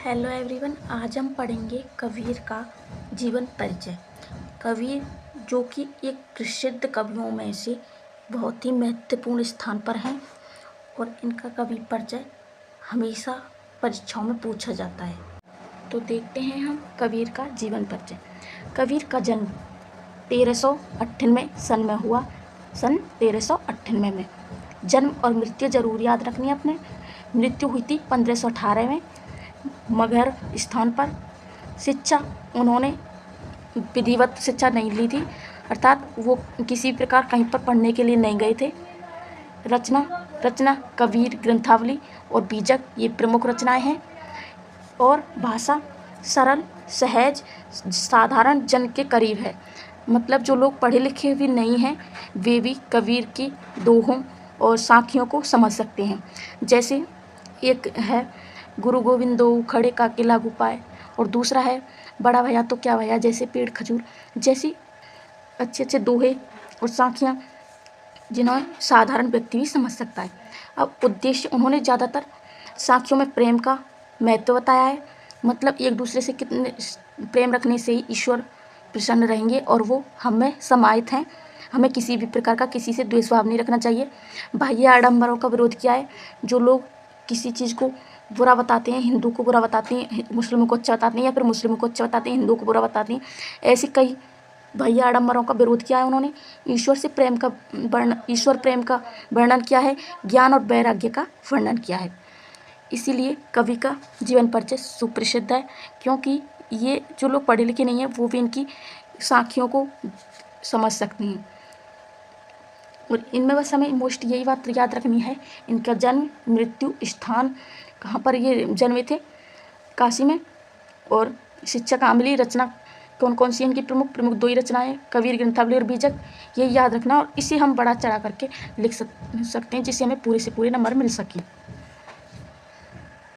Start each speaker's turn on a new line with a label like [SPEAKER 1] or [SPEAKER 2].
[SPEAKER 1] Hello everyone, आज हम पढ़ेंगे कबीर का जीवन परिचय। कबीर जो कि एक प्रसिद्ध कवियों में से बहुत ही महत्वपूर्ण स्थान पर हैं और इनका कवि परिचय हमेशा परीक्षाओं में पूछा जाता है। तो देखते हैं हम कबीर का जीवन परिचय। कबीर का जन्म 1398 सन में हुआ। सन 1398 में जन्म और मृत्यु जरूर याद रखनी है आपने। मृत्यु हुई थी 1518 में मगहर स्थान पर। शिक्षा उन्होंने विधिवत शिक्षा नहीं ली थी, अर्थात वो किसी प्रकार कहीं पर पढ़ने के लिए नहीं गए थे। रचना कबीर ग्रंथावली और बीजक ये प्रमुख रचनाएं हैं। और भाषा सरल, सहज, साधारण जन के करीब है। मतलब जो लोग पढ़े लिखे भी नहीं हैं वे भी कबीर की दोहों और साखियों को समझ सकते हैं। जैसे एक है गुरु गोविंदो खड़े का किला गुपाए, और दूसरा है बड़ा भैया तो क्या भैया जैसे पेड़ खजूर, जैसी अच्छे दोहे और साखियाँ जिन्हें साधारण व्यक्ति भी समझ सकता है। अब उद्देश्य उन्होंने ज़्यादातर साखियों में प्रेम का महत्व बताया है। मतलब एक दूसरे से कितने प्रेम रखने से ही ईश्वर प्रसन्न रहेंगे और वो हमें समाहित हैं। हमें किसी भी प्रकार का किसी से द्वेषभाव नहीं रखना चाहिए। बाह्य आडंबरों का विरोध किया है। जो लोग किसी चीज़ को बुरा बताते हैं, हिंदू को बुरा बताते हैं, मुस्लिमों को अच्छा बताते हैं, या फिर मुस्लिमों को अच्छा बताते हैं, हिंदू को बुरा बताते हैं, ऐसी कई बाह्य आडंबरों का विरोध किया है उन्होंने। ईश्वर प्रेम का वर्णन किया है। ज्ञान और वैराग्य का वर्णन किया है। इसीलिए कवि का जीवन परिचय सुप्रसिद्ध है, क्योंकि ये जो लोग पढ़े लिखे नहीं हैं वो भी इनकी साखियों को समझ सकते हैं। और इनमें बस हमें मोस्ट यही बात याद रखनी है, इनका जन्म, मृत्यु स्थान, कहाँ पर ये जन्मे थे, काशी में। और शिक्षा कामली रचना कौन कौन सी इनकी प्रमुख दो ही रचनाएं, कबीर ग्रंथावली और बीजक, ये याद रखना। और इसे हम बढ़ा चढ़ा करके लिख सकते हैं जिससे हमें पूरे से पूरे नंबर मिल सके।